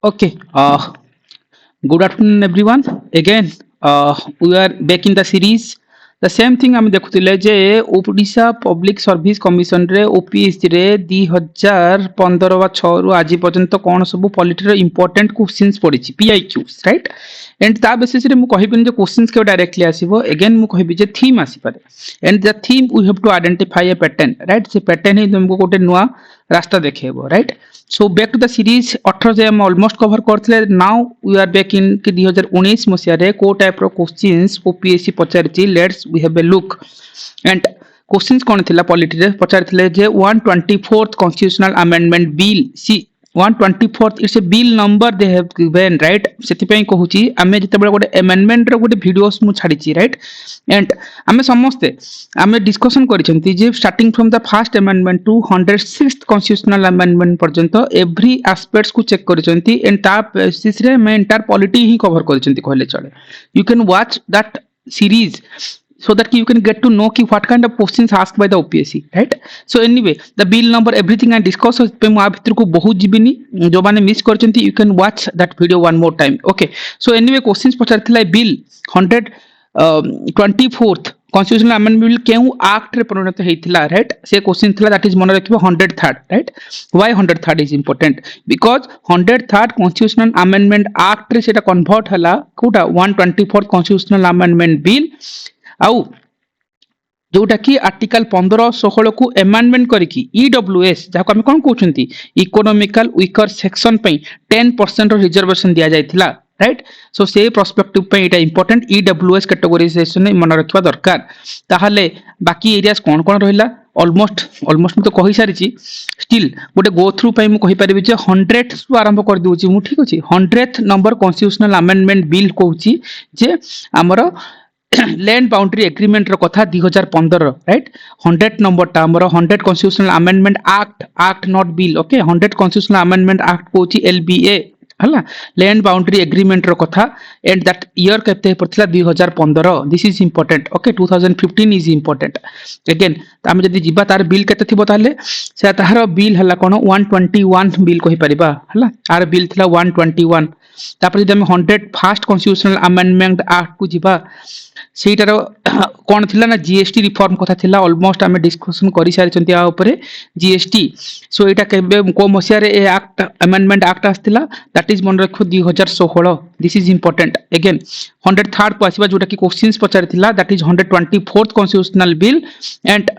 Okay. Good afternoon, everyone. Again, we are back in the series. The same thing ଆମେ ଦେଖୁଥିଲେ ଯେ Odisha public service କମିଶନରେ OPSC ରେ 2015 ବା 6 ରୁ ଆଜି ପର୍ଯ୍ୟନ୍ତ କ'ଣ ସବୁ ପଲିଟିର ଇମ୍ପୋର୍ଟାଣ୍ଟ କ୍ୱେଶ୍ଚିନ୍ସ ପଡ଼ିଛି PIQs ରାଇଟ୍ एंड ତା ବେସିସରେ ମୁଁ କହିବିନି ଯେ କ୍ୱେଶ୍ଚିନ୍ସ କେବେ ଡାଇରେକ୍ଟଲି ଆସିବ ଏଗେନ୍ ମୁଁ କହିବି ଯେ ଥୀମ୍ ଆସିପାରେ and the theme we have to identify a pattern right से पैटर्न ही तुमको गोटे नुआ रास्ता देखेबो right so back to the series 18 जे हम ऑलमोस्ट कवर करथले now we are back in कि 2019 मसिया रे को टाइप रो क्वेश्चंस ओपीएससी पचारची let's we have a look and questions कोन थिला पॉलिटी रे पचारथिले जे 124th कॉन्स्टिट्यूशनल अमेंडमेंट बिल सी 124th it's A bill number they have given right सेति पई कहूची आमे जते गोटे अमेंडमेंट रो गोटे वीडियोस मु छाडीची राइट एंड आमे समस्ते आमे डिस्कशन करिसंती जे starting from the first amendment to 106th constitutional amendment पर्यंत एवरी एस्पेक्ट्स को चेक करिसंती एंड ता बेसिस रे मैं एंटायर पॉलिटी ही कवर करिसंती कहले चले you can watch that series so that you can get to know ki what kind of questions asked by the OPSC right so anyway the bill number everything I discuss pe mu a bhitor ko bahut jibini jo mane miss करचंती you can watch that video one more time okay so anyway questions पचारथिला bill 124th constitutional amendment bill केउ act रे परिणत हेतिला right से question थिला that is मन रखिबो 103rd right why 103rd is important because 103rd constitutional amendment act रे सेटा convert हला Kota 124th constitutional amendment bill आउ जोटा कि आर्टिकल 15-16 को अमेंडमेंट करके ईडब्ल्यूएस जाको हम कोन कहउछंती इकोनॉमिकल वीकर सेक्शन पे 10% रिजर्वेशन दिया जायतिला राइट सो से पर्सपेक्टिव पे एटा इंपोर्टेंट ईडब्ल्यूएस कैटेगराइजेशन मन रखिबा दरकार ताहाले बाकी एरियास कोन कोन रहिला ऑलमोस्ट मैं तो कहि सारिची स्टिल गोटे गो थ्रू पे मु कहि परिबे जे 100th सु आरंभ कर दोची मु ठीक अछि 100th number constitutional amendment bill कहउची जे हमर लैंड बाउंड्री एग्रीमेंट रो कथा 2015 राइट 100 नंबर टा हमर 100 constitutional amendment act not bill okay 100 constitutional amendment act Kochi LBA हला लैंड बाउंड्री एग्रीमेंट रो कथा एंड दैट ईयर केते पड़थिला 2015 this is important okay 2015 is important again हम जदी जिबा तार बिल केते थिबो ताले से तार बिल हला कोन 121 बिल कहि परिबा हला आर बिल थिला 121 तापर जदी हम 100 फर्स्ट कॉन्स्टिट्यूशनल अमेंडमेंट एक्ट को जिबा सेटार कौन थिला ना जीएसटी रिफॉर्म कथा थिला ऑलमोस्ट आमे डिस्कशन करि सारि चंती आ ऊपर जीएसटी सो एटा केबे को मसिया रे ए एक्ट अमेंडमेंट एक्ट आस्तिला दैट इज मन रखो 2016 this is important again 103rd को आसीबा जोटा कि क्वेश्चंस पचार थिला that is 124th constitutional bill and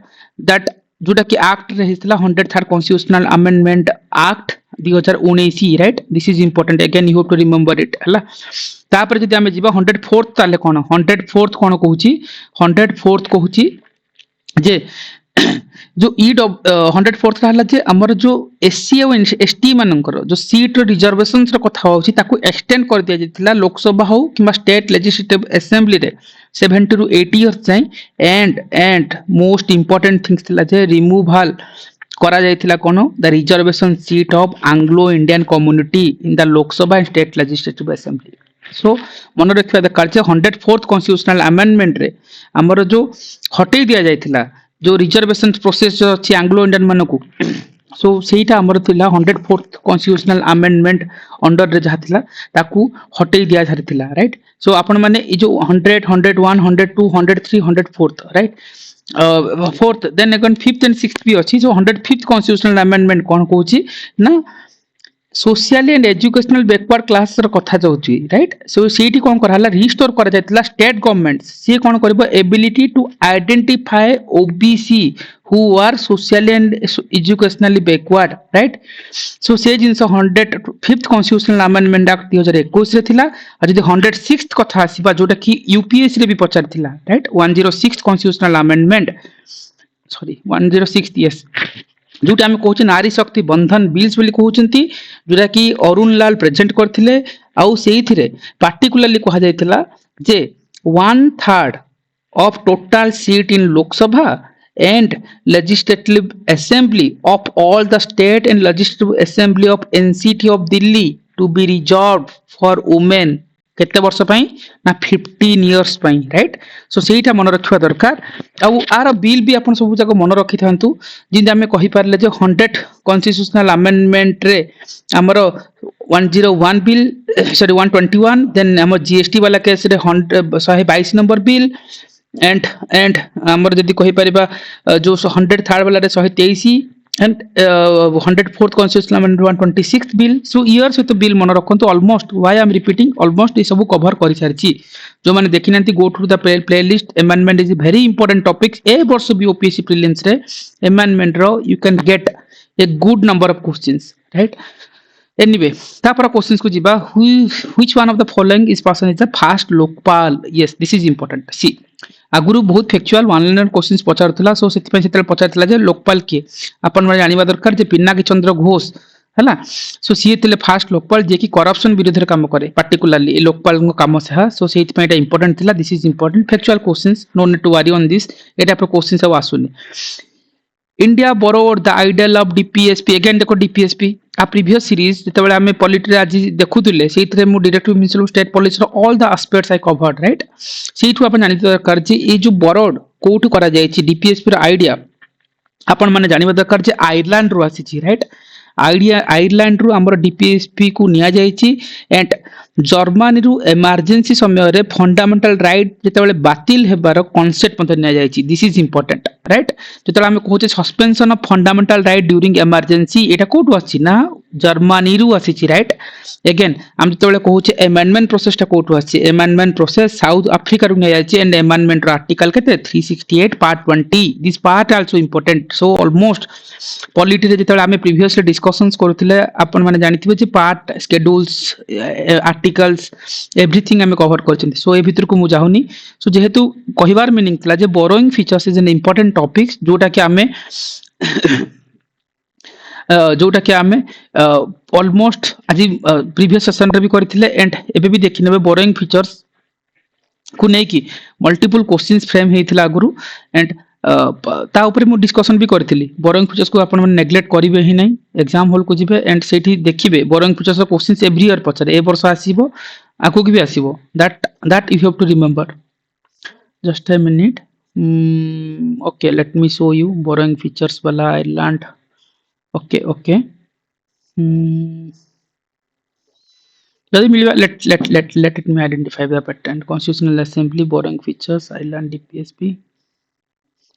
that जोटा कि एक्ट रहितला 103rd constitutional amendment act 2019 right this is important again you have to remember it हला तापर जदि आमे जिबा 104th ताले कोन 104th कोन कहूची 104th कहूची जे जो 104th रहला जे हमर जो एससी और एसटी मानकर जो सीट रिजर्वेशंस रो कथा होची ताकू एक्सटेंड कर दिया जेतिला लोकसभा हो किबा स्टेट लेजिस्लेटिव असेंबली रे 70 to 80 इयर्स जाय एंड मोस्ट इंपोर्टेंट थिंग्स थिला जे रिमूवल करा जायतिला कोनो the reservation seat of Anglo Indian community in the Lok Sabha and state legislative assembly so मन रखिबा दरकार जे 104th कॉन्स्टिट्यूशनल अमेंडमेंट रे हमर जो हटै दिया जायतिला जो रिजर्वेशन प्रोसेस जो अछि एंग्लो इंडियन मानको सो सेटा हमर थिला 104th कॉन्स्टिट्यूशनल अमेंडमेंट अंडर रे जहा थिला ताकू हटै दिया जायतिला राइट सो आपण माने ई जो 100 101 102 103 104th right fourth then again fifth and sixth भी अछि जो 105th कॉन्स्टिट्यूशनल अमेंडमेंट कोन कहूची ना social and educational backward class र कथा जाउची राइट सो सेठी कोन करहला रिस्टोर कर जायतिला स्टेट गवर्नमेंट से कोन करबो ability to identify OBC who are social and educationally backward right so से since 105th constitutional amendment act 2021 रे थिला आ जदी 106th कथा आसीबा जोटा कि यूपीएससी रे भी पचार थिला right 106th constitutional amendment sorry 106 yes जोटा हम कहूँ नारी शक्ति बंधन बिल्स बोली कहउचंती जोटा कि अरुण लाल प्रेजेंट करथिले आउ सेइथिरे पार्टिकुलरली कहा जायतिला जे 1/3 of total seat in Lok Sabha and legislative assembly of all the state and legislative assembly of NCT of Delhi to be reserved for women केते वर्ष पई ना 15 इयर्स पई राइट सो सेटा मन रखिबा दरकार आउ आर बिल भी अपन सब जगह मन रखि थांतु जिंदा हमें कहि पारले जे 100 कॉन्स्टिट्यूशनल अमेंडमेंट रे हमर 101 बिल सॉरी 121 देन हमर जीएसटी वाला केस रे 122 नंबर बिल एंड एंड हमर जदी कहि परिबा जो 103rd वाला रे 123 and 104th constitutional amendment 126th bill so years with bill मन रखंतु almost why I am repeating almost ए सब कवर करि सारची जो माने देखि नंती go to the playlist amendment is very important topics ए वर्ष भी ओपीएससी प्रीलिम्स रे अमेंडमेंट रो you can get a good number of questions right anyway तापर क्वेश्चंस को जीवा which one of the following is person is the first Lokpal yes this is important सी आगुरु बहुत फैक्चुअल वन लाइनर क्वेश्चंस पचारथला so सेति सेते पचारथला जे लोकपाल के अपन माने जानिबा दरकार जे पिनाकी चंद्र घोष हैला सो सी तेले फास्ट लोकपाल जे कि करप्शन विरुद्ध रे काम करे पार्टिकुलरली ए लोकपाल को काम से सो सेति पे एटा इंपोर्टेंट थिला this is important factual questions no need to worry on this एटा पर क्वेश्चन सब आसुनी India borrowed the ideal of DPSP again देखो डीपीएसपी आ प्रीवियस सीरीज जेतेबेले आमे पॉलिटी आज देखुतिले सेइतरे मु डायरेक्टिव मिनिस्टर स्टेट पॉलिसी रो all the aspects I covered right सेइठु आपण जानि दरकार जे ए जो बोरोड कोठु करा जायछि डीपीएसपी रो आइडिया आपण माने जानिबा दरकार जे आयरलैंड रो आसीछि राइट आइडिया आयरलैंड रो हमर डीपीएसपी को निया जायछि एंड जर्मनी रु इमरजेंसी समय रे फंडामेंटल राइट जेतेबेले बातिल हेबार कांसेप्ट मते निया जायछि दिस इज इंपोर्टेंट राइट जेतेबेले हम कहूचे suspension of fundamental right during emergency एटा कोठु आछि ना जर्मनी रु आसीछि राइट अगेन हम जेतेबेले कहूचे अमेंडमेंट प्रोसेस टा कोठु आछि अमेंडमेंट प्रोसेस साउथ अफ्रीका रु निया जायछि एंड अमेंडमेंट रो आर्टिकल केते 368 part 20 this part also important so almost polity रे जेतेबेले हम प्रीवियसली डिस्कशंस करथिले आपण माने जानिथिबे जे पार्ट शेड्यूल्स आर्टिकल्स एवरीथिंग हमें कवर करछन्ती सो ए भितर को मु जाहुनी सो जेहेतु कहिबार मीनिंग थला जे borrowing features is an important topic जोटा कि हमें जोटा कि हमें ऑलमोस्ट आज प्रीवियस सेशन रे भी करथिले एंड एबे भी देखिनेबे बोरोइंग फीचर्स को नै कि multiple questions frame हेथिला Guru and ता ऊपर मु डिस्कशन भी करथिली बोरोइंग फीचर्स को आपण मन नेग्लेक्ट करिवे ही नै एग्जाम हॉल को जिवे एंड सेठी देखिबे बोरोइंग फीचर्स रो क्वेश्चंस एवरी ईयर पछरे ए वर्ष आसीबो आको कि भी आसीबो that you have to remember just a minute okay let me show you borrowing features वाला आयरलैंड ओके जदि मिलवा let it me identify the pattern constitutional assembly borrowing features island dpsp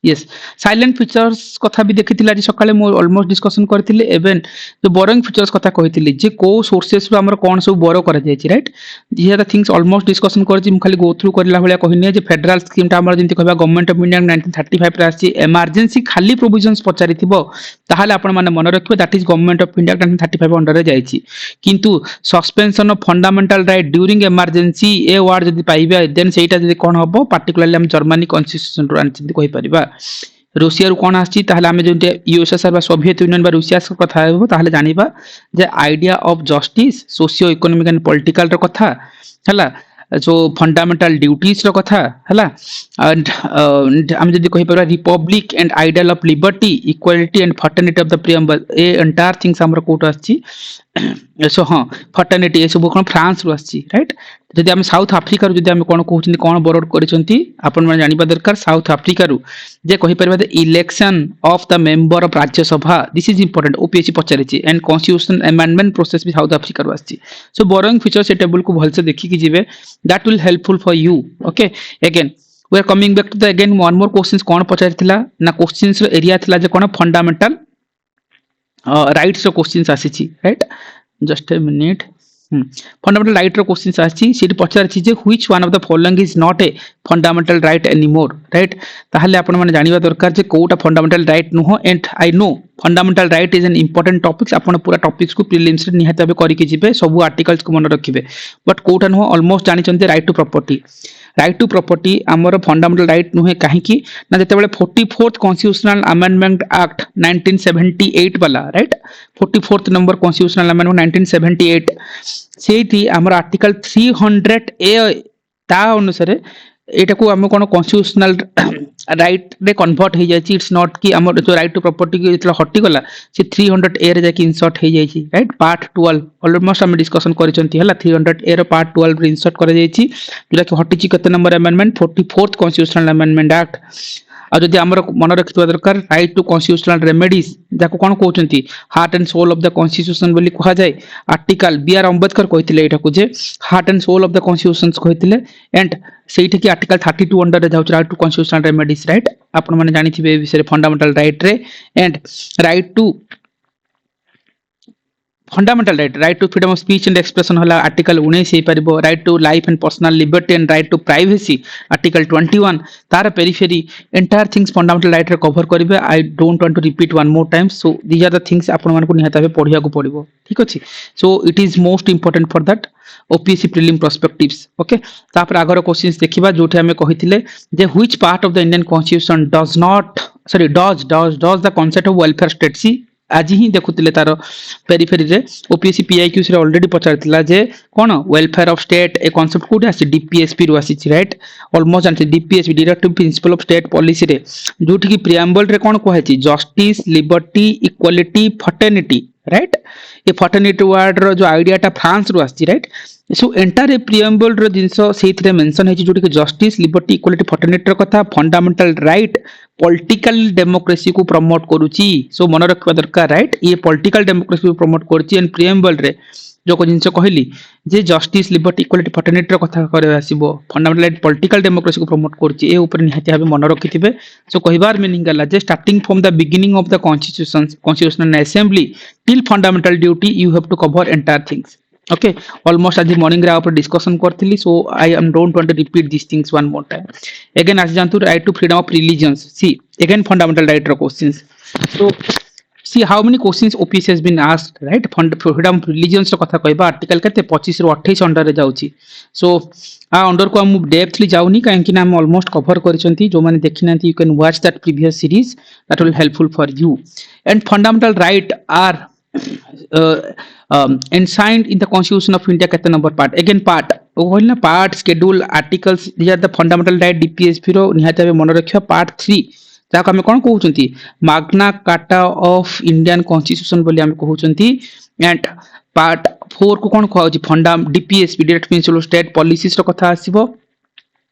yes salient features कथा भी देखिथिला जे सकाळे मो almost discussion करथिले even जो borrowing features कथा कहिथिले जे को सोर्सेस रो हमर कोन सब बोरो करा जाय छी right J the things almost discussion करछि मु खाली गो थ्रू करला भलिया कहिने जे फेडरल स्कीम ता हमर जंती कहबा गवर्नमेंट ऑफ इंडिया 1935 रे आछि इमरजेंसी खाली प्रोविजंस पचारिथिबो ताहाले आपण माने मन रखिबो that is government of India 1935 under रे जाय छी किंतु suspension of fundamental right during emergency ए वर्ड जदी पाइबे देन सेटा जदी कोन हबो पार्टिकुलरली हम जर्मनी कॉन्स्टिट्यूशन रो आनछि कहि परिबा रूसिया रु कोन आछि ताहले हमें जो यूएसएसआर बा सोवियत यूनियन बा रूसिया से कथा हेबो ताहले जानिबा जे idea of justice socio economic and political रो कथा हला जो फंडामेंटल ड्यूटीज रो कथा हला एंड हम जदी कहि परबा republic and ideal of liberty equality and fraternity of the preamble ए एंटायर थिंग्स हमर कोट आछि सो हां फर्टर्निटी ए सब कोन फ्रांस रु आछि राइट जदि हम साउथ अफ्रीका रु जदि हम कोन कहउछनी कोन बोरोड करिसंती आपण माने जानिबा दरकार साउथ अफ्रीका रु जे कहि परबा the election of the member of Rajya Sabha this is important OPSC पचारिछि एंड कॉन्स्टिट्यूशन अमेंडमेंट प्रोसेस भी साउथ अफ्रीका रु आछि सो बोरोइंग फीचर्स ए टेबल को भलसे देखि कि जिवे that will helpful for you okay again we are coming back to the again one more questions कोन पचारिथिला ना क्वेश्चंस रो एरिया थिला जे कोन फंडामेंटल राइट्स रो क्वेश्चंस आसीछि right just a minute fundamental right रो क्वेश्चंस आछि सेठी पचारछि जे which one of the following is not a fundamental right anymore right ताहले आपण माने जानिबा दरकार जे कोटा fundamental right no and I know fundamental right is an important topics आपण पूरा टॉपिक्स को प्रीलिम्स रे निहात करि के जिवे सब आर्टिकल्स को मन रखिबे बट कोटा नो ऑलमोस्ट जानि चंते राइट टू प्रॉपर्टी आमर फंडामेंटल राइट नुहे काहे कि ना जेतेबेले 44th कॉन्स्टिट्यूशनल अमेंडमेंट एक्ट 1978 वाला right 44th number constitutional amendment 1978 सेठी हमर आर्टिकल 300 ए ता अनुसार एटा को हम कोन कॉन्स्टिट्यूशनल राइट रे कन्वर्ट हे जायछि इट्स नॉट कि हमर जो राइट टू प्रॉपर्टी के जेतला हटि गला से 300 ए रे जाकि इंसर्ट हे जायछि राइट पार्ट 12 ऑलमोस्ट हम डिस्कशन करिसंती हला 300 ए रो पार्ट 12 रे इंसर्ट करे जायछि जेटा कि हटिछि कते number amendment 44th constitutional amendment act आ जदि आमर मन रखिथिबा दरकार राइट टू कॉन्स्टिट्यूशनल रेमेडीज जाको कोन कहउचंती heart and soul of the constitution बोली कहा जाय आर्टिकल बी आर अंबेडकर कहिथिले एटा को जे heart and soul of the constitution कहिथिले एंड सेठी की आर्टिकल 32 अंडर रे जाउछ right to constitutional remedies right आपण माने जानिथिबे ए विषय फंडामेंटल राइट रे and right to fundamental right to freedom of speech and expression होला आर्टिकल 19 हे परिबो right to life and personal liberty and right to privacy article 21 तार periphery entire things fundamental right रे कवर करिवे I don't want to repeat one more time so these are the things आपण मानको निहाताबे पढिया को पड़िबो ठीक अछि so it is most important for that OPSC prelim perspectives okay तापर आगर क्वेश्चंस देखिबा जोठी हमें कहिथिले जे which part of the Indian constitution does not sorry does the concept of welfare state सी आज ही देखुले तार पेरिफेरी रे ओपीएससी पीआईक्यूस रे ऑलरेडी पचारथिला जे कोन वेलफेयर ऑफ स्टेट ए कांसेप्ट कोठी आसी डीपीएसपी रु आसी राइट ऑलमोस्ट जानते DPSP directive principle of state policy रे जोठी की प्रिएम्बल रे कोन कहै छी justice liberty equality fraternity right ए फर्टर्निटी वर्ड रो जो आइडिया टा फ्रांस रु आसी राइट सो एंटायर ए प्रिएम्बल रो जिंसो सेथिरे मेंशन है जोठी की जस्टिस लिबर्टी इक्वालिटी फर्टर्निटी रो कथा फंडामेंटल राइट पॉलिटिकल डेमोक्रेसी को प्रमोट करूची सो मन रखबा दरकार राइट ये पॉलिटिकल डेमोक्रेसी को प्रमोट करूची एंड प्रिएम्बल रे जो को जिंस कहली जे जस्टिस लिबर्टी इक्वालिटी फर्टर्निटी रो कथा करे आसीबो फंडामेंटल राइट पॉलिटिकल डेमोक्रेसी को प्रमोट करूची ए ऊपर निहाती भाबे मन रखिथिबे सो कहिबार मीनिंग गला जे starting from the beginning of the constitutional assembly till fundamental duty you have to cover entire things okay almost आज मॉर्निंग रे ऊपर डिस्कशन करथिली so I am don't want to repeat this things one more time again आज जानतु right to freedom of religions सी again fundamental right रो questions so see how many questions OPSC has been asked right freedom of religions रो कथा कहबा article केते 25 रो 28 under रे जाउची सो आ under को हम डेप्थली जाउनी काहे कि ना हम ऑलमोस्ट कवर करिसंती जो माने देखिनांती you can watch that previous series that will helpful for you and fundamental right are enshrined in the constitution of India kete number part again part o कहली ना part schedule articles these are the fundamental right DPSP रो निहाते भाबे मन रखिया part 3 जाको हम कोन कहउचंती magna carta of Indian constitution बोली हम कहउचंती and part 4 को कोन कहउची फंडा DPSP direct principle of state policies रो कथा आसीबो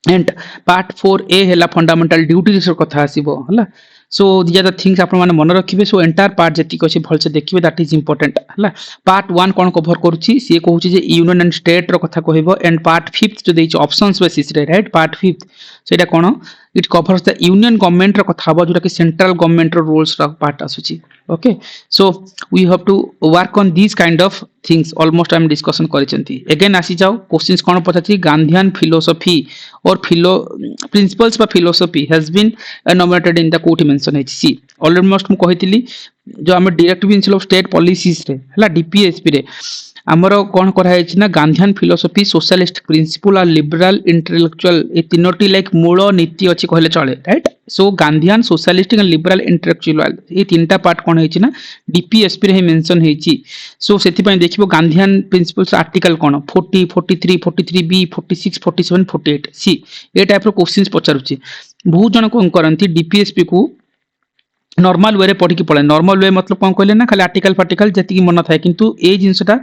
एंड पार्ट 4A हैला फंडामेंटल ड्यूटीज रो कथा आसीबो हला सो these are the things आपण माने मन रखिबे सो एंटायर पार्ट जति को भल से देखिबे दैट इज इंपोर्टेंट हला पार्ट 1 कोन कवर करूची से कहूची जे यूनियन एंड स्टेट रो कथा कहबो एंड पार्ट 5th जो देछि ऑप्शंस बेसिस रे राइट पार्ट 5th सेटा कोन it covers the union government रो कथा हबो जोटा कि सेंट्रल गवर्नमेंट रो रूल्स रो पार्ट आसुची okay so we have to work on these kind of things almost I am discussion करिसंती again आसी जाओ क्वेश्चंस कोन पछाची गांधीयन फिलोसॉफी और principles বা philosophy has been enumerated in the कोठी मेंशन है सी ऑलमोस्ट मु कहितली जो हम direct principle of state policies रे हला डीपीएसपी रे हमरो कोन करा है ना गांधीयन फिलोसॉफी सोशलिस्ट प्रिंसिपल और लिबरल इंटेलेक्चुअल ए तीनोटी लाइक मूल नीति अछि कहले चले right so Gandhian socialistic and liberal intellectual ए तीनटा पार्ट कोन है ना डीपीएसपी रे मेंशन है सो सेति पय देखिबो गांधीयन प्रिंसिपल्स आर्टिकल कोन 40 43 43B 46 47 48 सी ए टाइप रो क्वेश्चंस पचारुची बहुत जन कोन करंती डीपीएसपी को नॉर्मल वे रे पढ़ी की पळे नॉर्मल वे मतलब कोन कहले ना खाली आर्टिकल जति की मन थाए किंतु ए जिंसटा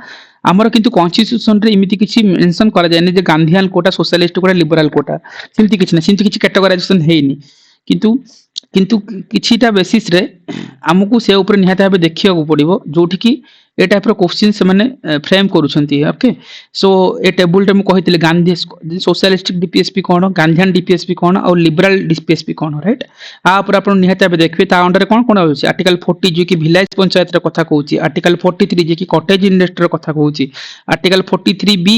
हमर किंतु कॉन्स्टिट्यूशन रे इमिति किछि मेंशन करा जाय ने जे गांधीयन कोटा सोशलिस्ट कोटा लिबरल कोटा सिंति किछि ना सिंति किछि कैटेगराइजेशन हेइनी किंतु किछिटा बेसिस रे हमकु से ऊपर निहाते भाबे देखिया को पड़िबो जोठी की ए टाइप रो क्वेश्चन से माने फ्रेम करूछंती ओके सो ए टेबल रे मु कहितले गांधी सोशलिस्टिक डीपीएसपी कोन गांधीयन डीपीएसपी कोन और लिबरल डीपीएसपी कोन राइट आ ऊपर आपण निहाते भाबे देखबे ता अंडर कोन कोन होछि आर्टिकल 40 जो कि विलेज पंचायत रे कथा कहूछि आर्टिकल 43 जे कि कॉटेज इंडस्ट्री रे कथा कहूछि आर्टिकल 43B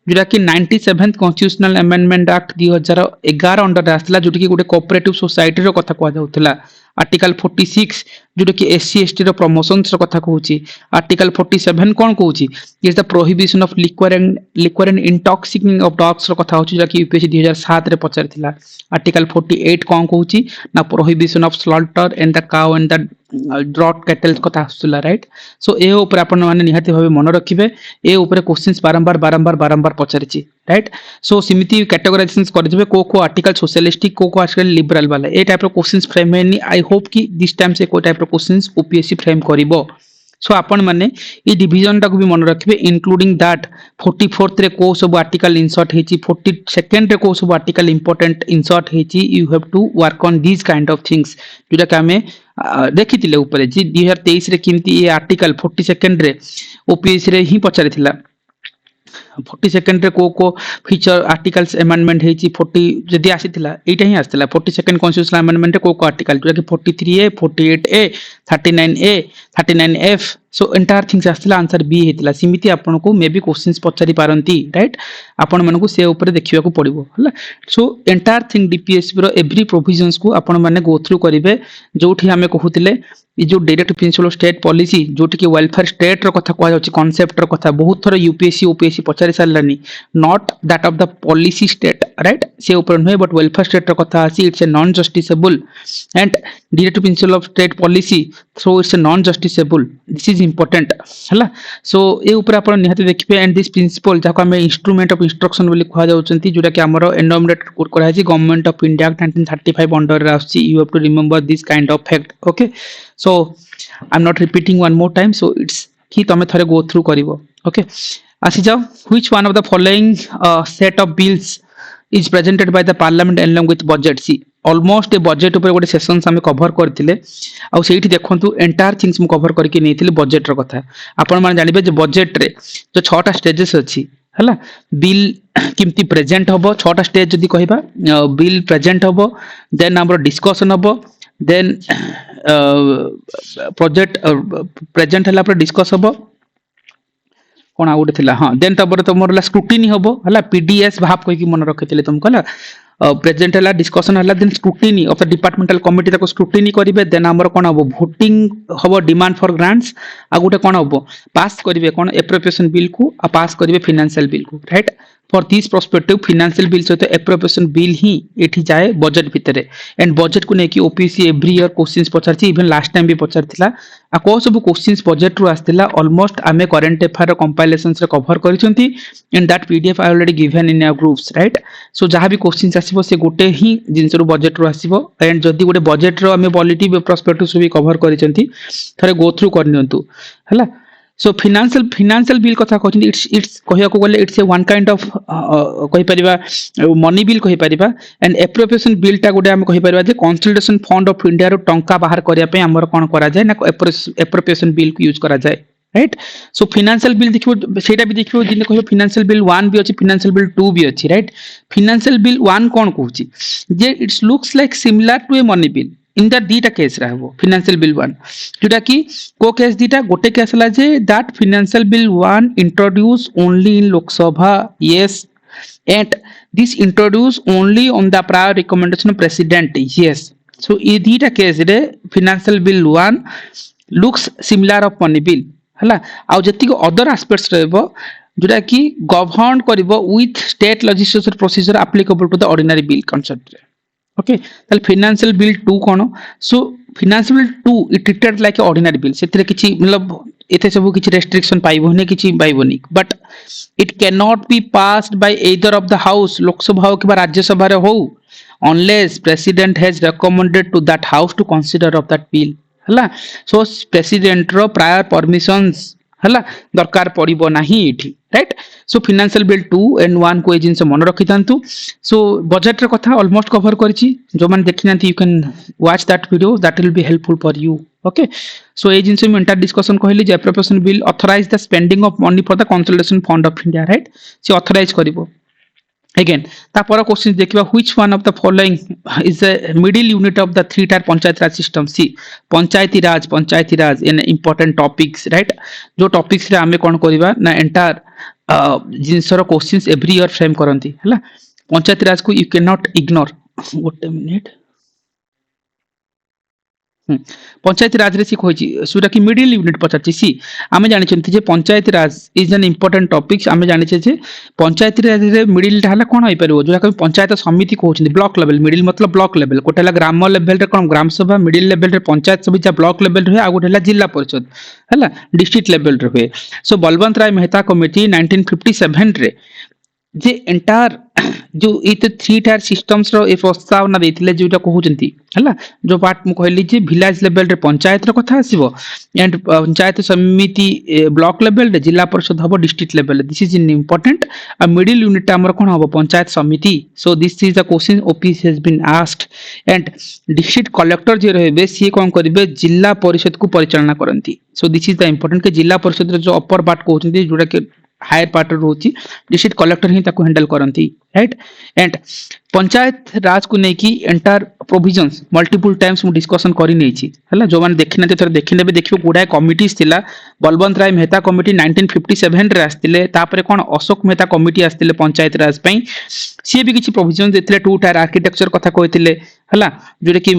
जोटा कि 97th constitutional amendment act 2011 under आसला जोटी कि गुटे कोऑपरेटिव सोसाइटी रो कथा कहजा होतला आर्टिकल 46 जोटा कि एससी एसटी रो प्रमोशंस रो कथा कहूछि आर्टिकल 47 कोन कहूछि is the prohibition of liquor and intoxicating of drugs रो कथा होछि जोटा कि यूपीएससी 2007 रे पचारथिला आर्टिकल 48 कोन कहूछि ना prohibition of slaughter and the cow and the draught cattle कथा आसुला राइट सो ए ऊपर आपण माने निहाती भाबे मन रखिबे ए ऊपर क्वेश्चंस बारंबार पचारिछि राइट सो सिमिति कैटेगराइजेशंस कर दिबे को आर्टिकल सोशलिस्टिक को आर्टिकल लिबरल वाला ए टाइप रो क्वेश्चंस फ्रेम हैनी आई होप कि दिस टाइम से को टाइप रो क्वेश्चंस ओपीएससी फ्रेम करिवो सो आपण माने ई डिवीजन टाको भी मन रखिबे इंक्लूडिंग दैट 44th रे को सब आर्टिकल इंसर्ट हेची 42nd रे को सब आर्टिकल इंपोर्टेंट इंसर्ट हेची you have to work on this kind of things जोटा कि हमें देखिथिले ऊपर जी 2023 रे किमती ये आर्टिकल 42nd रे ओपीएससी रे ही पचारिथिला 42nd रे को फीचर आर्टिकल्स अमेंडमेंट हेची 40 जदी आसीथिला एटा ही आसीथिला 42nd कॉन्स्टिट्यूशनल अमेंडमेंट रे को आर्टिकल जोटा कि 43A 48A 39A 39F so entire things आसीथिला आंसर बी हेतिला सिमिति आपन को मे बी क्वेश्चंस पचारि पारंती राइट आपन मन को से ऊपर देखिया को पड़िबो हला सो एंटायर थिंग डीपीएससी रो एवरी प्रोविजंस को आपन माने गो थ्रू करिवे जोठी हमें कहूतिले ये जो direct principle of state policy जोटी कि वेलफेयर स्टेट रो कथा कहै अछि कांसेप्ट रो कथा बहुत थर यूपीएससी ओपीएससी पचारि सारलानी not that of the policy state right से ऊपर नहे बट वेलफेयर स्टेट रो कथा आसी it's a non justiciable and direct principle of state policy so it's a non justiciable this is important हला सो ए ऊपर आपण निहाती देखिबे एंड दिस प्रिंसिपल जाको हमें इंस्ट्रूमेंट ऑफ इंस्ट्रक्शन बोली कहै जाउचंती जोटा कि हमरो एनोमिनेट कोड करा है गवर्नमेंट ऑफ इंडिया 1935 अंडर रे आछि you have to remember this kind of fact okay so I'm not repeating one more time so it's कि तमे थरे go through करिवो okay आसी जाओ which one of the following set of bills is presented by the parliament along with budget see almost a budget ऊपर गोटे sessions हम cover करथिले आ सेठी देखंतु एंटायर थिंग्स हम कवर करके नेथिले बजेट रो कथा आपण माने जानिबे जे बजेट रे जो 6टा स्टेजेस अछि हला बिल किमती प्रेजेंट होबो 6टा स्टेज जदी कहबा बिल प्रेजेंट होबो देन हमर डिस्कशन होबो देन प्रोजेक्ट प्रेजेंट हला पर डिस्कस होबो कोन आउट थिला हां देन तबर तमरला स्क्रूटिनी होबो हला पीडीएस भाव कहि कि मन रखिथिले तुम कहला प्रेजेंट हला डिस्कशन हला then scrutiny of the departmental committee तको स्क्रूटिनी करिवे देन हमर कोन होबो वोटिंग होबो डिमांड फॉर ग्रांट्स आ गुटे कोन होबो पास करिवे कोन एप्रोप्रिएशन बिल को आ पास करिवे फाइनेंशियल बिल को right for this perspective financial bill सहित एप्रोप्रिएशन बिल ही एठी जाए बजेट भितरे एंड बजेट को नेकी ओपीसी एवरी ईयर क्वेश्चंस पचारछि इवन लास्ट टाइम भी पचारथिला आ को सब क्वेश्चंस बजेट रु आस्तिला ऑलमोस्ट आमे करंट अफेयर कंपाइलेशंस रे कवर करिसंती and that PDF I already given in our groups right so जहां भी क्वेश्चंस आसीबो से गोटे ही जिंस रु बजेट रु आसीबो एंड जदी गोटे बजेट रो आमे पॉलिटी पर्सपेक्टिव से भी कवर करिसंती थरे गो थ्रू करनियंतु हला so financial bill कथा कहथिन इट्स कहिया को गले it's a one kind of कहि परिबा मनी बिल कहि परिबा एंड एप्रोप्रिएशन बिल ता गोटे हम कहि परिबा जे कंसोलिडेशन फंड ऑफ इंडिया रो टंका बाहर करिया पे हमर कोन करा जाय ना एप्रोप्रिएशन बिल को यूज करा जाय राइट सो फाइनेंशियल बिल देखिबो सेटा भी देखिबो जिने कहिबो फाइनेंशियल बिल 1 भी अछि फाइनेंशियल बिल 2 भी अछि right financial bill 1 cone कहूची J it's looks like similar to a money bill in the दीटा case रहबो फाइनेंशियल बिल 1 जोटा कि को केस दीटा गोटे case La J that financial bill 1 introduce only in Lok Sabha yes and this introduce only on the prior recommendation of president yes so ए दीटा case रे financial bill 1 looks similar of money bill हला आ जति को other aspects रहबो जोटा कि govern करबो with state legislature procedure applicable to the ordinary bill concept okay ताल financial bill 2 cone so financial bill 2 it treated like ordinary bill सेतरे किछि मतलब एते सब किछि रेस्ट्रिक्शन पाइबोनी किछि पाइबोनी but it can not be passed by either of the house Lok Sabha हो कि राज्यसभा रे हो unless president has recommended to that house to consider of that bill हला सो प्रेसिडेंट रो प्रायर परमिशंस हला दरकार पड़िबो नाही इठी right so financial bill 2 and 1 को जिंस मन रखि थांतु सो बजेट रे कथा ऑलमोस्ट कवर करछि जो मन देखिनांती you can watch that video that will be helpful for you okay so ए जिंस में इंटर डिस्कशन कहली जे appropriation bill authorise the spending of money for the consolidation fund of India right से ऑथराइज करिवो again तापर question देखिबा which one of the following is a middle unit of the three tier panchayat raj system see panchayati raj in important topics right जो topics रे हमें कोन करिबा ना एंटायर जिंसर क्वेश्चंस एवरी ईयर फ्रेम करंती हला पंचायती राज को you can not ignore what a minute Panchayati Raj रे सी कहछि सुरा कि मिडिल यूनिट पचाछि सी आमे जानि छथि जे पंचायती राज इज एन इंपोर्टेंट टॉपिक्स आमे जानि छै जे पंचायती राज रे मिडिल ढाला कोन होई परबो जोरा कि पंचायत समिति कहछि ब्लॉक लेवल मिडिल मतलब ब्लॉक लेवल कोटेला ग्राम लेवल रे कोन ग्राम सभा मिडिल लेवल रे पंचायत समिति ब्लॉक लेवल रे आ गोटेला जिला परिषद हला डिस्ट्रिक्ट लेवल रे सो बलवंत राय मेहता कमिटी 1957 रे जे एंटायर जो ये थ्री टायर सिस्टम्स रो ए प्रस्तावना देथिले जोटा कहउचंती हला जो पार्ट मु कहली जे विलेज लेवल रे पंचायत रो कथा आसीबो एंड पंचायत समिति ब्लॉक लेवल रे जिला परिषद हबो district level this is in important आ मिडिल यूनिट हमर कोन हबो Panchayat Samiti so this is the question OPC has been asked and district collector जे रहबे सी कोन करिवे जिला परिषद को परिचालना करंती so this is the important के जिला परिषद रे जो अपर पार्ट कहउचंती जोटा के हायर पार्ट रोची डिस्ट्रिक्ट कलेक्टर ही ताको handle करंती right and panchayat Raj को नेकी एंटायर प्रोविजंस मल्टीपल टाइम्स मु डिस्कशन करि नै छी हला जो माने देखि नै थोर देखि नेबे देखियो गुडा कमिटीज थिला बलवंत राय मेहता कमिटी 1957 रे आस्तिले तापरे कोन अशोक मेहता कमिटी आस्तिले पंचायत राज पई सी भी किछि प्रोविजन देथिले टू टायर आर्किटेक्चर कथा कहिथिले हला जोरे कि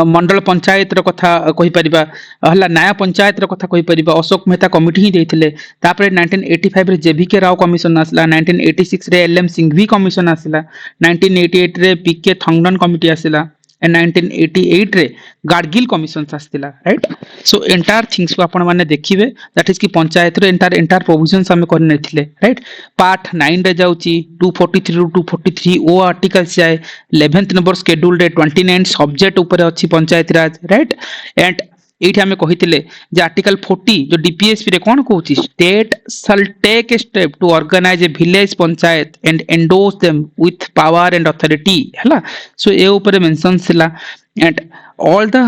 मंडल पंचायत रो कथा कहि परिबा हला नया पंचायत रो कथा कहि परिबा अशोक मेहता कमिटी ही देथिले तापरे 1985 रे जेबीके राव कमिशन आसला 1986 रे एलएम सिंघवी कमिशन आसला 1988 रे पीके थंगडन कमिटी आसला एंड 1988 रे गाडगिल कमिशन आस्तिला राइट सो एंटायर थिंग्स को आपण माने देखिबे दैट इज कि पंचायत रो एंटायर प्रोविजंस हम करने थिले राइट पार्ट 9 रे जाउची 243 टू 243 ओ आर्टिकल से 11th नंबर शेड्यूल रे 29 सब्जेक्ट ऊपर अछि पंचायत राज राइट एंड एठी हमें कहिथिले जे आर्टिकल 40 जो डीपीएसपी रे कोन कहउची state shall take a step to organise a village panchayat and endorse them with power and authority हला सो ए ऊपर मेंशन थिला and all the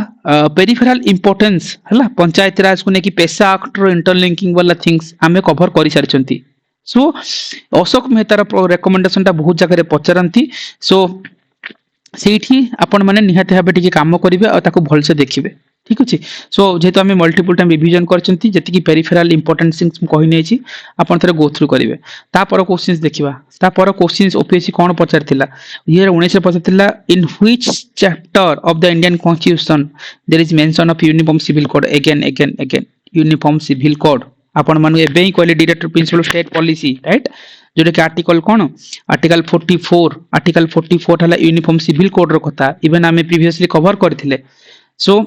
peripheral importance हला पंचायत राज को नेकी पेशा एक्ट रो इंटरलिंकिंग वाला थिंग्स हमें कवर करि सारचंती सो अशोक मेहता रो रिकमेंडेशन ता बहुत जगह रे पचरंती सो सेठी आपण माने निहाते भाबे टिके काम करिवे आ ताको भल से देखिबे ठीक अछि सो जेतो हमें मल्टीपल टाइम रिवीजन करचंती जति की पेरिफेरल इंपोर्टेंट थिंग्स कहि नै छी आपण थरे गो थ्रू करिवे ता पर क्वेश्चंस देखिबा ता पर क्वेश्चंस ओपीएससी कोन पचारथिला ईयर 19 रे पचारथिला in which chapter of the Indian constitution there is mention of uniform civil code again uniform civil code आपण मानु एबे ही कहले director principle state policy right जोटा कि आर्टिकल कोन आर्टिकल 44 हला यूनिफॉर्म सिविल कोड रो कथा इवन हमें प्रीवियसली कवर करथिले सो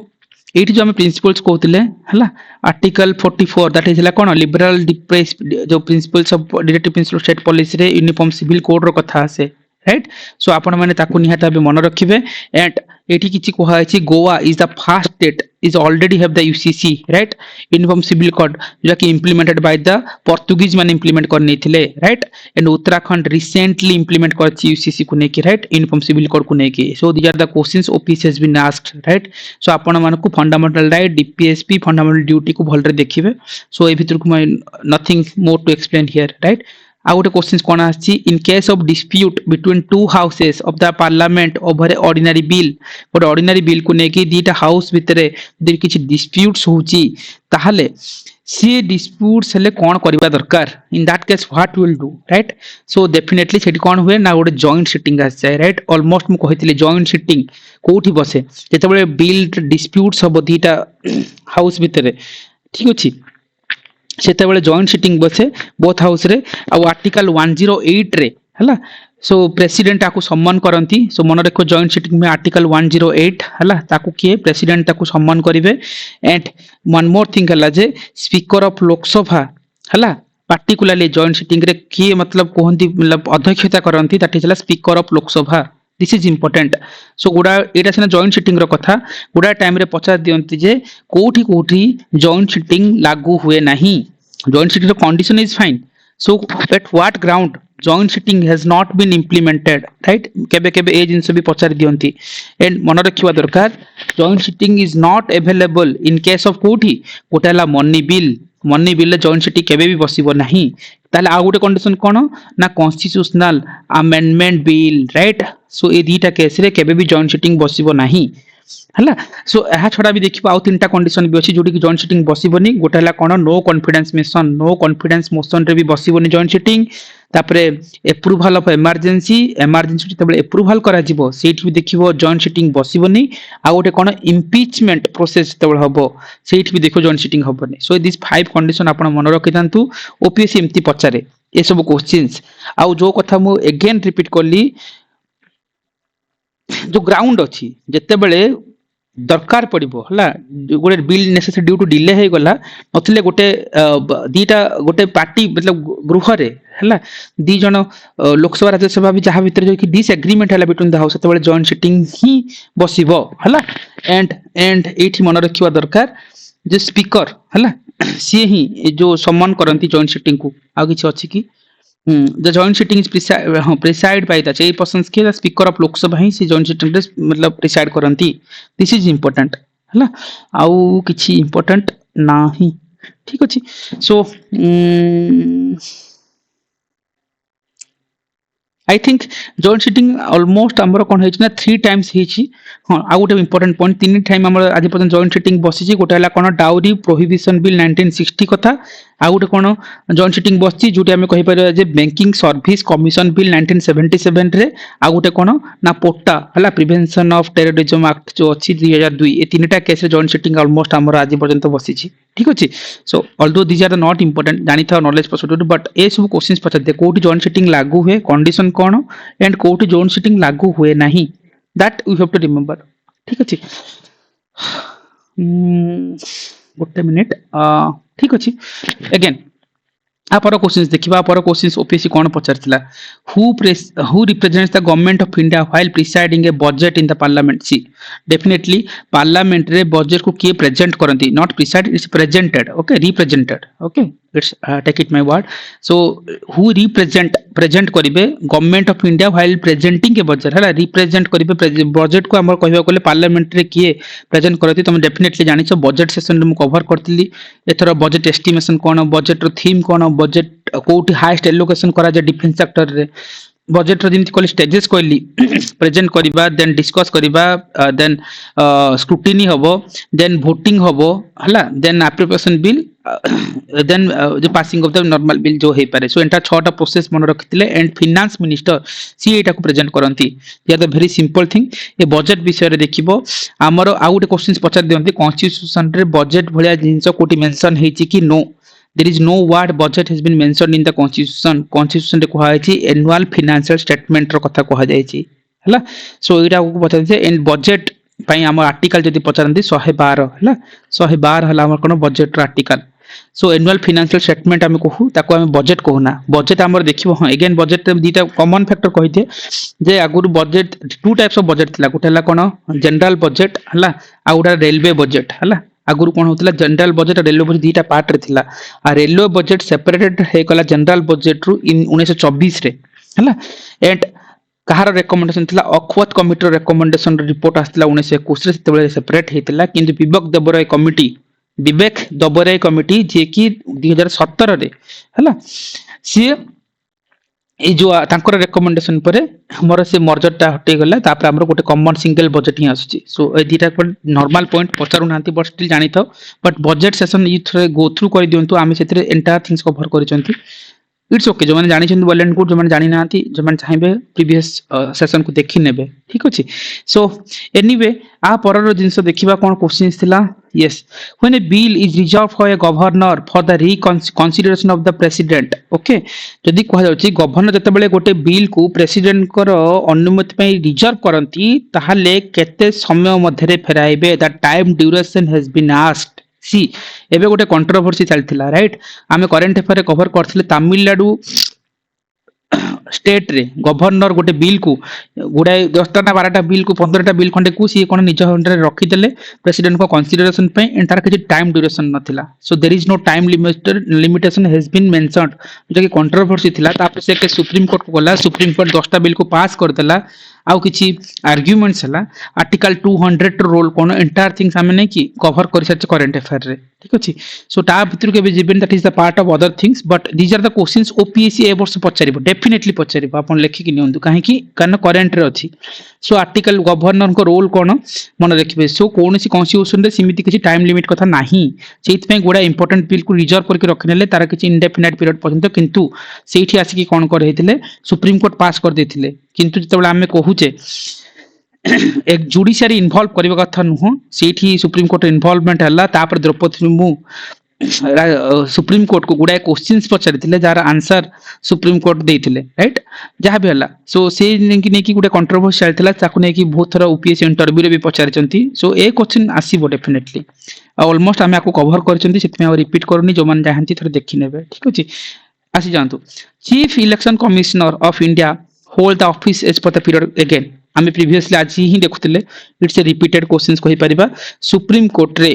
एठी जो हमें प्रिंसिपल्स कहउतिले हला आर्टिकल 44 दैट इज हला कोन लिबरल डिप्रेस जो principles of directive principle state policy रे यूनिफॉर्म सिविल कोड रो कथा आसे राइट सो आपण माने ताकू निहाता बे मन रखिबे एंड एठी किछि कोहा अछि Goa is the first state is already have the UCC right uniform civil code जो कि implemented by the Portuguese man implement करने थिले right and Uttarakhand recently implement करछि UCC को नेकी right uniform civil code को नेकी so these are the questions OPC has been asked right so आपण मानकु fundamental right DPSP fundamental duty को भलरे देखिबे so ए भितर को nothing more to explain here right आउ गोटे क्वेश्चन कोन आछि इन case of dispute between two houses of the parliament over A ordinary bill गोटे ordinary bill को नेकी दीटा हाउस भितरे दि किछि डिस्प्यूट्स होची ताहले सी डिस्प्यूट्स हेले कोन करबा दरकार in that case what will do right so definitely सेठी कोन हुए ना गोटे जॉइंट सिटिंग आस जाय राइट ऑलमोस्ट मु कहितले जॉइंट सिटिंग कोठी बसे जेतेबेले बिल डिस्प्यूट्स हो दीटा हाउस भितरे ठीक अछि सेतेबेले जॉइंट सिटिंग बसे बोथ हाउस रे आ आर्टिकल 108 रे हला सो प्रेसिडेंट आकु सम्मान करंती सो मन रखो जॉइंट सिटिंग में आर्टिकल 108 हला ताकु के प्रेसिडेंट ताकु सम्मान करिवे एंड वन मोर थिंग हला जे स्पीकर ऑफ लोकसभा हला पार्टिकुलरली जॉइंट सिटिंग रे के मतलब कोहंती मतलब अध्यक्षता करंती that is speaker of Lok Sabha this is important so गुडा Etah Cina joint sitting रो कथा गुडा टाइम रे पचार दियंती जे कोठी जॉइंट सिटिंग लागू हुए नहीं जॉइंट सिटिंग रो condition is fine so at what ground joint sitting has not been implemented right केबे केबे ए जिंस भी पचार दियंती एंड मन रखिबा दरकार joint sitting is not available in case of कोठी कोटाला मनी बिल जॉइंट सिटिंग केबे भी बसिबो नहीं ताले आ गोटे कंडीशन कोन ना constitutional amendment bill right so ए दीटा केस रे केबे भी जॉइंट सिटिंग बसिबो नहीं हला सो एहा छडा भी देखिबा आउ तीनटा कंडीशन भी अछि जोटी कि जॉइंट सिटिंग बसिबोनी गोटा हला कोन नो कॉन्फिडेंस मोशन रे भी बसिबोनी जॉइंट सिटिंग तापरे अप्रूवल ऑफ इमरजेंसी तबले अप्रूवल करा जिवो सेठी भी देखिबो जॉइंट सिटिंग बसिबोनी आ गोटे कोन इंपीचमेंट प्रोसेस तबले हबो सेठी भी देखो जॉइंट सिटिंग हबोनी सो दिस 5 कंडीशन आपण मन रखि दांतु ओपीएससी एम्ति पचारे ए सब क्वेश्चंस आउ जो कथा मु अगेन रिपीट करली जो ग्राउंड अछि जत्ते बेले दरकार पड़िबो हला गोटे bill necessary due to delay हे गला नथिले गोटे दीटा गोटे पार्टी मतलब गृह रे है दी जन लोकसभा राज्यसभा भी जहाँ भितर जो कि डिसएग्रीमेंट है बिटवीन द हाउस से जॉइंट सिटिंग ही बसिबो है एंड एंड एठी मन रखिबा दरकार जो स्पीकर है सी ही जो सम्मान करती जॉइंट सिटिंग को आ किछि अछि कि the joint sitting is preside by the chairperson के द स्पीकर ऑफ लोकसभा ही से जॉइंट सिटिंग मतलब प्रिसाइड करती दिस इज इंपोर्टेंट है आउ किछि इंपोर्टेंट नाही ठीक अछि सो I think joint sitting almost आमर कौन होना 3 टाइम्स हाँ आ गोटे इंपोर्टेंट पॉइंट 3 टाइम आम आज पर्यटन जॉइंट सिटिंग बसी गोटे है कौन डाउरी प्रोहिबिशन बिल 1960 कथा आ गोटे कौन जॉइंट सिटिंग बसी जो आम कहीपर बैंकिंग सर्विस कमिशन बिल 1977 रे आ गोटे कौन ना पोटा है प्रिवेंशन ऑफ टेररिज्म एक्ट जो अच्छी 2002 ये 3टा केस जॉइंट सिटिंग ऑलमोस्ट आम आज पर्यटन बसी ठीक अच्छे so although these are not important जानी था नॉलेज पर्सपेक्टिव बट ए सब क्वेश्चंस पचारते कोठी जॉइंट सिटिंग लागू हुए कंडीशन कौन एंड कोठी जॉइंट सिटिंग लागू हुए नहीं that we have to remember ठीक अच्छे गोटे मिनिट ठीक अच्छे अगेन आपर क्वेश्चंस देखिबा आपर क्वेश्चंस ओपीएससी कौन पचारथिला who represents the government of India while presiding a budget in the parliament सी डेफिनेटली पार्लियामेंट रे बजट को किए प्रेजेंट करंती not preside it's presented okay represented okay it's take it my word so who represent present करिवे government of India while presenting a budget हला represent करिवे budget को हमर कहबा कोले पार्लियामेंट रे किए प्रेजेंट करती तुम डेफिनेटली जानिछो बजट सेशन रे मु कवर करतिली एथरो बजट एस्टिमेशन कोन बजट रो थीम कोन बजट कोठी हाईएस्ट एलोकेशन करा जे डिफेंस सेक्टर रे बजट रो जेमति कहली स्टेजेस कहली प्रेजेंट करिबा देन डिस्कस करिबा देन स्क्रूटिनी हबो देन वोटिंग हबो हला देन एप्रोप्रिएशन बिल देन जो passing of the normal bill जो हे पारे सो एंटा 6टा प्रोसेस मन रखितिले एंड फाइनेंस मिनिस्टर सी एटा को प्रेजेंट करंती या the very simple thing A budget विषय रे देखिबो हमर आ गुटे क्वेश्चंस पचार दियंती कॉन्स्टिट्यूशन रे बजट भलिया जिंस कोठी मेंशन हेची कि no there is no word budget has been mentioned in the constitution रे कहा है annual financial statement रो कथा कहा जाय छी हला सो एटा को पचार जे एंड बजट पई हम आर्टिकल जदी पचारंती 112 हला 112 हला हमर कोन बजट रो article so annual financial statement हम कहू ताको हम बजट कहूना बजट हमर देखिबो हां अगेन बजट दीटा कॉमन फैक्टर कहिते जे आगुर बजट 2 टाइप्स ऑफ बजट थिला गोटे हला कोन जनरल बजट हला आ गोटा रेलवे बजट हला आगुर कौन होता जनरल बजट और रेलवे बजट दीटा पार्ट रे थिला आ रेलवे बजट सेपरेटेड हे कला जनरल बजट रु इन 1924 रे हला एंड कहार रेकमेंडेशन थिला अखवत कमिटी रेकमेंडेशन रिपोर्ट आस्तिला 1921 रे सेतेबेले सेपरेट हेतिला किंतु विवेक दबराय कमिटी जे कि 2017 रे हला सी ए जो तांकर रेकमेंडेशन पर हमर से मर्जरटा हटे गला तापर हमर गोटे कॉमन सिंगल बजट ही आसुची सो ए दीटा पर नॉर्मल पॉइंट पचारू नांती बट स्टिल जानि थाओ बट बजट सेशन ई थ्रे गो थ्रू कर दियंतु आमे सेतरे एंटायर थिंग्स कवर करिसंती इट्स ओके जो माने जानि छन वेल एंड गुड जो माने जानि नांती जो माने चाहेबे प्रीवियस सेशन को देखि नेबे ठीक अछि सो एनीवे आ परर जिंस देखिबा कोन क्वेश्चंस थिला yes when a bill is reserved for a governor for the reconsideration of the president okay जदि कह जाउची गवर्नर जते बेले गोटे बिल को प्रेसिडेंट कर अनुमति पई रिजर्व करंती ताहाले केते समय मध्ये रे फेराइबे the time duration has been asked सी एबे गोटे कंट्रोवर्सी चलथिला राइट आमे करंट अफेयर कवर करथिले तमिलनाडु स्टेट रे गवर्नर गोटे बिल को गुडा 10टा ना 12टा बिल को 15टा बिल खंडे को सी कोन निज हंडरे रखि देले प्रेसिडेंट को कंसीडरेशन पे एंटार के टाइम ड्यूरेशन नथिला so there is no time limitation has been mentioned जो कि कंट्रोवर्सी थिला तापर से के सुप्रीम कोर्ट को गला सुप्रीम कोर्ट 10टा बिल को पास कर देला आउ किछि आर्गुमेंट्स हला आर्टिकल 200 रोल कोन एंटायर थिंग्स हमें नै कि कवर कर सच करंट अफेयर रे ठीक अछि सो ता भितर के जिबन that is the part of other things but these are the questions OPSC ए वर्ष पचारिबो डेफिनेटली पचारिबो आपण लेखि कि नियंतु काहे कि कारण करंट रे अछि सो आर्टिकल गवर्नर को रोल कोन मन रखिबे सो कोनसी कॉन्स्टिट्यूशन रे सीमित किछि टाइम लिमिट कथा नाही सेइत पे गोडा इंपोर्टेंट बिल को रिजर्व करके रखनेले तार किछि इंडेफिनाइट पीरियड पर्यंत किंतु सेठी आसी कि कोन कर हेतिले सुप्रीम कोर्ट पास कर देथिले किंतु जतबे आमे कहूचे एक जुडिशियरी इन्वॉल्व करबा कथा नुह सेठी सुप्रीम कोर्ट इन्वॉल्वमेंट हला तापर द्रौपदी मुर्मू सुप्रीम कोर्ट को गुडा क्वेश्चंस पचारिथिले जार आंसर सुप्रीम कोर्ट देथिले राइट जहां भी हला सो से नेकी गुडा कंट्रोवर्सी चलथिला ताकु नेकी बहुत थरा यूपीएससी इंटरव्यू रे भी पचारिचंती सो ए क्वेश्चन आसीबो डेफिनेटली ऑलमोस्ट हमें आपको कवर करचंती सेतमे रिपीट करनी जो मन चाहंती थरे देखि नेबे ठीक अछि आसी जातु chief election commissioner of India hold the office as per the period again आम प्रीवियसली आज ही देखुले इट्स ए रिपीटेड क्वेश्चन कहि परिबा सुप्रीम कोर्ट रे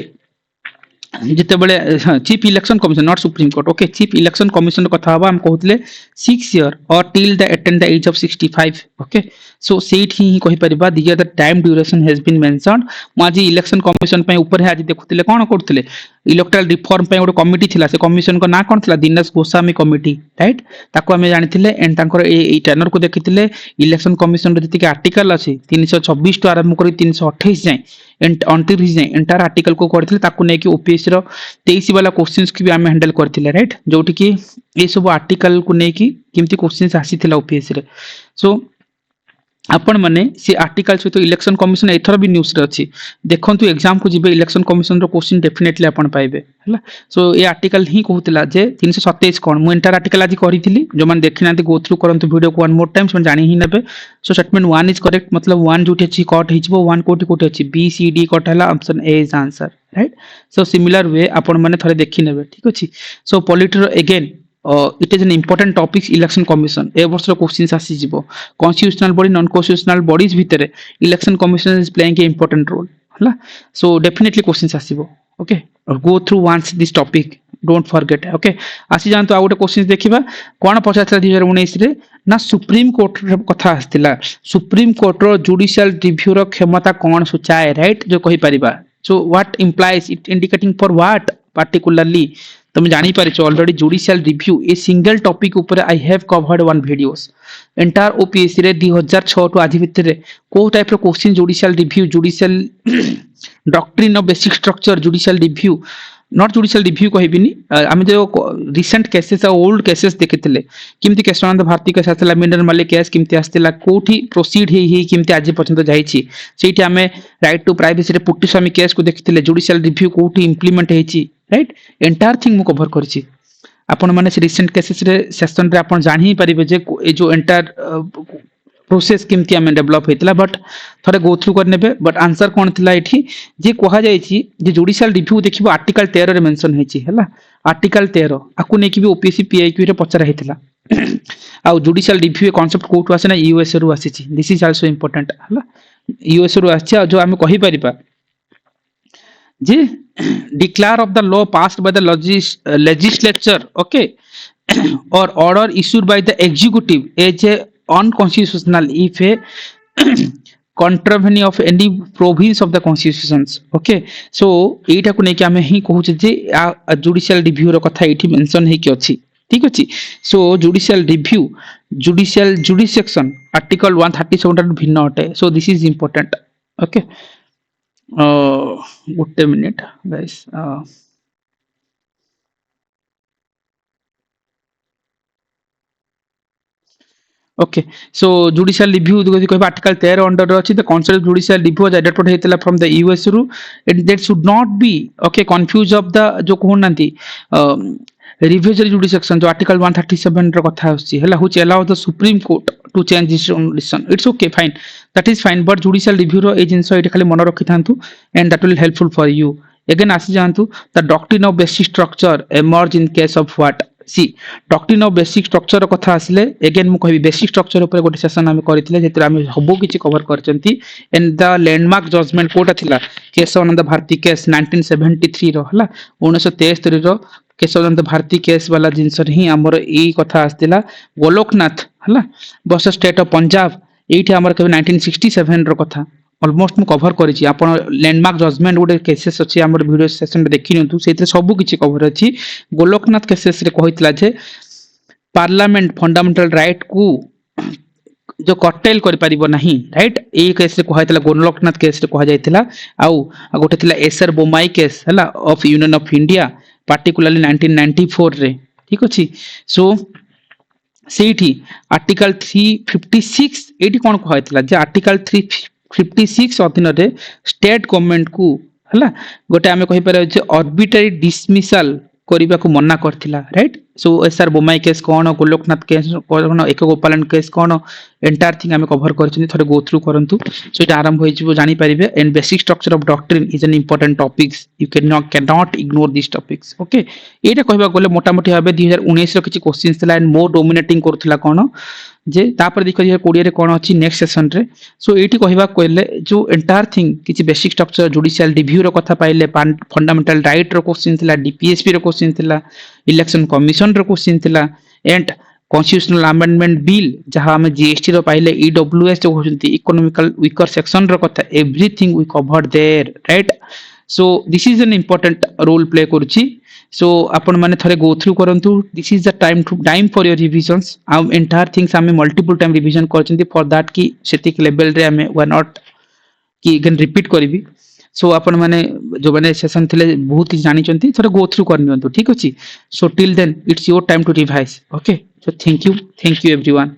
जितेबले chief election commission not supreme court okay chief election commission कथा हम कहउतले 6 year or till the attend the age of 65 okay so सेट ही कहि परिबा this the time duration has been mentioned माजी इलेक्शन कमिशन पे ऊपर आज देखुतले कोन करथले इलेक्टोरल रिफॉर्म पे गोटे कमिटी थिला से कमिशन को ना कोन थिला दिनेश गोस्वामी कमिटी राइट ताको हमें जानिथिले एंड तांकर ए टर्नर को देखिथिले इलेक्शन कमिशन रे जति आर्टिकल अछि 326 टू आरंभ करी 328 जाय अंटिल एंटायर आर्टिकल को करथिले ताको नै कि ओपीएससी रो 23 वाला क्वेश्चंस की भी हमें हैंडल करथिले राइट जोटी कि ए सब आर्टिकल को नै कि किमती क्वेश्चंस आसीथिला ओपीएससी रे सो आपण माने से आर्टिकल सहित इलेक्शन कमिशन एथर भी न्यूज रे अछि देखंतु एग्जाम को जिबे इलेक्शन कमिशन रो क्वेश्चन डेफिनेटली आपण पाइबे हला सो ए आर्टिकल ही कहूतला जे 327 कोन मु एंटायर आर्टिकल आज करिथिली जो माने देखिनांती गो थ्रू करंतु वीडियो को वन मोर टाइम सो जानि ही नेबे सो स्टेटमेंट 1 इज करेक्ट मतलब 1 जोटी अछि कट हिजबो 1 कोटी कोटी अछि बी सी डी कट हला option A is answer right so similar way आपण माने थरे देखि नेबे ठीक अछि so polity again it is an important topics election commission ए वर्ष क्वेश्चंस आसी जिवो constitutional body non constitutional bodies भितरे election commission is playing a important role हला सो डेफिनेटली क्वेश्चंस आसीबो okay go through once this topic don't forget okay आसी जानतो आ गोटे क्वेश्चन देखिबा कोन पचासला 2019 रे ना सुप्रीम कोर्ट रे कथा आस्तिला सुप्रीम कोर्ट रो जुडिशियल रिव्यू रो क्षमता कोन सुचाए राइट जो कहि परिबा so what implies it indicating for what particularly तुम जानी पारे ऑलरेडी जुडिशियल रिव्यू ए सिंगल टॉपिक ऊपर I have covered one videos entire OPSC रे 2006 टू आज भितर को टाइप रो question judicial review judicial doctrine of basic structure judicial review not judicial review कहबिनी आम जो रिसेंट केसेस ओल्ड केसेस देखिथिले किमती केशवानंद भारती केस आसला मिनरल मालिक केस किमती आस्तिला कोठी प्रोसीड हे किमती आज पर्यंत जाईछि सेठी हमें राइट टू प्राइवेसी रे पुट्टी स्वामी केस को देखिथिले जुडिशियल रिव्यू कोठी इंप्लीमेंट हेछि राइट एंटायर थिंग मु कवर करछि आपण माने से रिसेंट केसेस रे सेशन रे आपण जानि ही परिबे जे ए जो एंटायर प्रोसेस किमती हमें डेवलप होइतला बट थरे गो थ्रू कर नेबे बट आंसर कोन थिला एठी जे कहा जाईछि जे जुडिशियल रिव्यू देखिबो आर्टिकल 13 रे मेंशन हेछि हला आर्टिकल 13 आकु नै कि भी ओपीएससी पीआईक्यू रे पचरा हेतिला आ जुडिशियल रिव्यू कांसेप्ट कोट आसे ना यूएस रो आसीछि दिस इज आल्सो इंपोर्टेंट हला यूएस रो आछि जो हमें कहि परिबा जे declare of the law passed by the legislature okay or order issued by the executive as a unconstitutional if a contravene of any provisions of the constitutions okay so एटा को नै कि हमें ही कहू जे जुडिशियल रिव्यू रो कथा एठी mention हे कि अछि ठीक अछि सो जुडिशियल रिव्यू जुडिशियल जुडिसेक्शन आर्टिकल 137 भिन्न अटे so this is important okay ଗୋଟେ minute guys okay so judicial review कहबा आर्टिकल 13 अंडर अछि the council judicial review was adopted हेतला फ्रॉम द यूएस रु and that should not be okay confuse of the जो कहनांती रिव्यूजरी जुडिसेक्शन जो article 137 रो कथा आछि हला which allow the supreme court to change this decision it's okay fine that is fine but judicial review रो ए जिंसो एठी खाली मन रखि थांतु and that will helpful for you again आसी जानतु the doctrine of basic structure emerge in case of what सी डॉक्ट्रिन ऑफ बेसिक स्ट्रक्चर कथा आसले अगेन मु कहबी बेसिक स्ट्रक्चर ऊपर गोटे सेशन हम करथिले जेतिर हम हबो किछि कवर करचंती एंड द लैंडमार्क जजमेंट कोटा थिला केशवानंद भारती केस 1973 रो हला 1973 रो केशवानंद भारती केस वाला जिनस ही हमर ए कथा आस्तिला गोलोकनाथ हला बस स्टेट ऑफ पंजाब एठी हमर के 1967 रो कथा ऑलमोस्ट मु कवर करिछि आपण लैंडमार्क जजमेंट गोटे केसेस अछि हमर वीडियो सेशन रे देखि नियंतु सेतिर सब किछि कवर अछि गोलोकनाथ केसेस रे कहितला जे पार्लियामेंट फंडामेंटल राइट को जो कटेल करि परिबो नाही राइट ए केस रे कहितला गोलोकनाथ केस रे कहा जायतिला आउ गोटे थिला एसर बोमाई केस हला of union of India particularly 1994 रे ठीक अछि सो सेठी आर्टिकल 356 एठी कोन कहैतला जे आर्टिकल 356 अधीन रे स्टेट गवर्नमेंट को हला गोटे हमें कहि पारे जे आर्बिट्रेरी डिसमिसल करिबा को मना करथिला right so SR Bommai case कौन, गोलोकनाथ केस कौन, एक गोपालन केस कौन, एंटायर थिंग आम कभर कर थोड़े गो थ्रू करंतु। सो ये आरंभ हो जानी पारिबे। And basic structure of doctrine is an important topics, you can not ignore this topics. Okay, एटा कहबा गले मोटामोटी भाबे 2019 रो किछि क्वेश्चंस थिला एंड मोर डोमिनेटिंग करथला कोन जे तापर देखो 2020 रे कोन अछि नेक्स्ट सेशन रे। सो एटी कहबा कहले जो एंटायर थिंग किछि बेसिक स्ट्रक्चर जुडिशियल रिव्यू रो कथा पाइले, फंडामेंटल राइट रो क्वेश्चन थिला, डीपीएसपी रो क्वेश्चन थिला, इलेक्शन कमिशन रो क्वेश्चन थिला, एंड कॉन्स्टिट्यूशनल अमेंडमेंट बिल जहां हमें जीएसटी रो पाइले, ईडब्ल्यूएस जो होचंती इकोनॉमिकल वीकर सेक्शन रो कथा, everything we covered there, right. So this is an important role play करूची। सो आपण माने थरे गो थ्रू करंतु, this is the time for your revisions. आम एंटायर थिंग्स हमें मल्टीपल टाइम रिविजन करचंती फॉर दैट कि सेटिक लेवल रे हमें वी आर नॉट कि अगेन रिपीट करबी। सो आपण माने जो माने सेशन थिले बहुत ही जानि चंती, थरे गो थ्रू करनियंतु, ठीक अछि। So till then it's your time to revise. Okay, so thank you everyone.